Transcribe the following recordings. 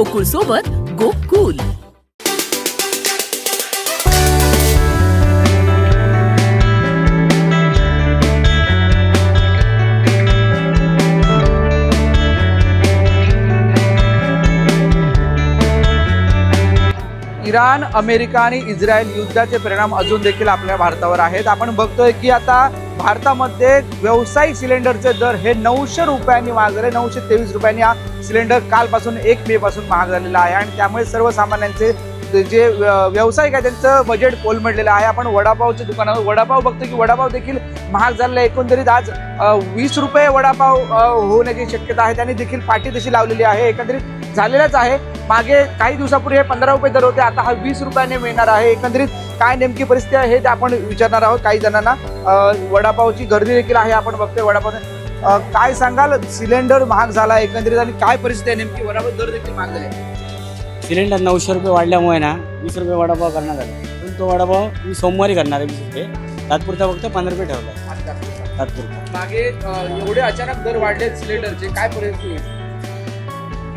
गोकुळ सोबत Gokul. Iran, America आणि Israel युद्धाचे परिणाम अजून देखील आपल्या भारतावर आहेत। आपण बघतोय की आता भारतामध्ये व्यावसायिक सिलेंडरचे दर हे 900 रुपयांनी महाग झाले। 923 रुपयांनी हा सिलेंडर कालपासून 1 मे पासून महाग झालेला आहे आणि त्यामुळे सर्वसामान्यांचे जे व्यावसायिक आहे त्यांचं बजेट कोलमडलेलं आहे। आपण वडापावच्या दुकानावर वडापाव बघतो की वडापाव देखील महाग झालेला आहे। एकंदरीत आज 20 रुपये वडापाव होण्याची शक्यता आहे, त्यांनी देखील पाठी तशी लावलेली आहे। एकंदरीत झालेलाच आहे। मागे काही दिवसापूर्वी हे 15 रुपये दर होते, आता हा 20 रुपयाने मिळणार आहे। एकंदरीत काय नेमकी परिस्थिती आहे हे आपण विचारणार आहोत काही जणांना। वडापावची गर्दी देखील आहे, आपण बघतोय वडापाव। काय सांगाल, सिलेंडर महाग झाला एकंदरीत आणि काय परिस्थिती आहे नेमकी? वडापाव दर देखील महाग झाले। सिलेंडर 900 रुपये वाढल्यामुळे ना 20 रुपये वडापाव करण्यात आला, पण तो वडापाव मी सोमवारी करणार आहे 20 रुपये, तात्पुरता फक्त 15 रुपये ठेवला तात्पुरता। मागे एवढे अचानक दर वाढले सिलेंडरचे, काय परिस्थिती आहे?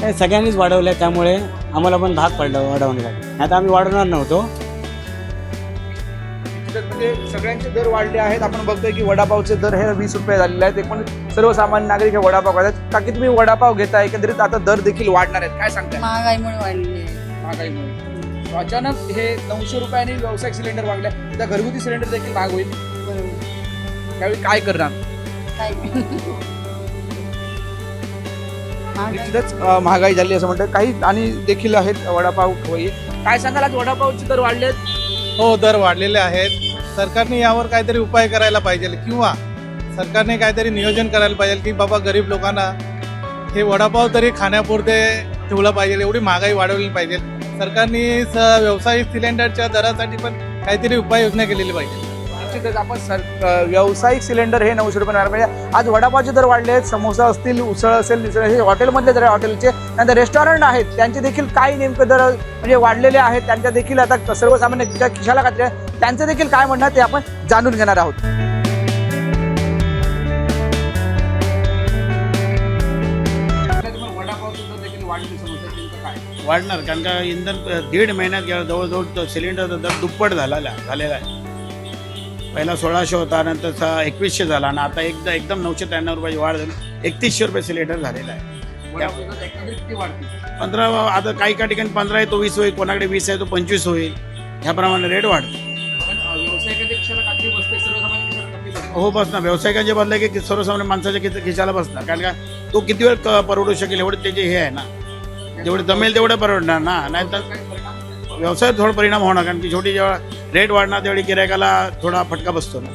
हे सगळ्यांनीच वाढवलं, त्यामुळे आम्हाला पण भाग पडला वाढवण्यासाठी, नाही तर आम्ही वाढवणार नव्हतो। म्हणजे सगळ्यांचे दर वाढले आहेत। आपण बघतोय की वडापावचे दर हे 20 रुपये झालेले आहेत। एकूण सर्वसामान्य नागरिक हे वडापाव खातात। का की तुम्ही वडापाव घेता, एकंदरीत आता दर देखील वाढणार आहेत, काय सांगताय? महागाईमुळे वाढली आहे। महागाईमुळे अचानक हे 900 रुपयांनी व्यावसायिक सिलेंडर वाढले, त्या घरगुती सिलेंडर देखील महाग होईल, त्यावेळी काय करणार? निश्चितच महागाई झाली असं म्हणतात काही आणि देखील आहेत वडापाव खवय्ये। काय सांगाल, आज वडापावचे दर वाढले आहेत? हो, दर वाढलेले आहेत। सरकारने यावर काहीतरी उपाय करायला पाहिजे किंवा सरकारने काहीतरी नियोजन करायला पाहिजे की बाबा गरीब लोकांना हे वडापाव तरी खाण्यापुरते ठेवलं पाहिजे, एवढी महागाई वाढवली पाहिजे। सरकारने व्यावसायिक सिलेंडरच्या दरासाठी पण काहीतरी उपाययोजना केलेली पाहिजे। निश्चितच आपण व्यावसायिक सिलेंडर हे 900 रुपये मिळाले पाहिजे। आज वडापावचे दर वाढले आहेत, समोसा असतील, उसळ असेल, मिसळ हे हॉटेलमधले दर, हॉटेलचे नंतर रेस्टॉरंट आहेत त्यांचे देखील काही नेमकं दर म्हणजे वाढलेले आहेत, त्यांच्या देखील आता सर्वसामान्य खिशाला घातले त्यांचं देखील काय म्हणणं ते आपण जाणून घेणार आहोत। वाढणार, कारण का इंधन 1.5 महिन्यात गेला, जवळजवळ सिलेंडरचा दर दुप्पट झालेला आहे। पहिला 1600 होता, नंतर 2100 झाला आणि आता एकदम 993 रुपयाची वाढ झाली, 3100 रुपये सिलेंडर झालेला आहे। 15 आता काही ठिकाणी 15 आहे तो 20 होईल, कोणाकडे 20 आहे तो 25 होईल, ह्याप्रमाणे रेट वाढतो। हो बसणार, व्यावसायिकांचे बदले की सर्वसामान्य माणसाच्या खिशाला बसणार, कारण का तो किती वेळ परवडू शकेल एवढे त्याचे हे आहे ना, जेवढे जमेल तेवढं परवडणार ना, नाहीतर व्यवसायात थोडा परिणाम होणार, कारण की छोटी जेव्हा रेट वाढणार त्यावेळी गिरायकाला थोडा फटका बसतो ना।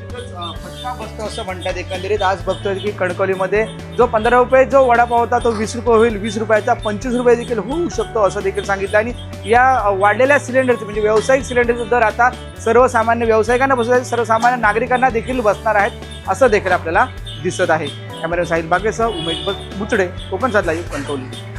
फटका बसतो असं म्हणतात। एकंदरीत आज बघतोय की कणकवलीमध्ये जो 15 रुपये जो वडापाव होता तो 20 रुपये होईल, 20 रुपयाचा 25 रुपये देखील होऊ शकतो असं देखील सांगितलं। आणि या वाढलेल्या सिलेंडरचे म्हणजे व्यावसायिक सिलेंडरचे दर आता सर्वसामान्य व्यावसायिकांना बसत, सर्वसामान्य नागरिकांना देखील बसणार आहेत असं देखील आपल्याला दिसत आहे। कॅमेरा साहिल बागेसह उमेश बुचडे, कोकण सात लाईव्ह, कणकवली।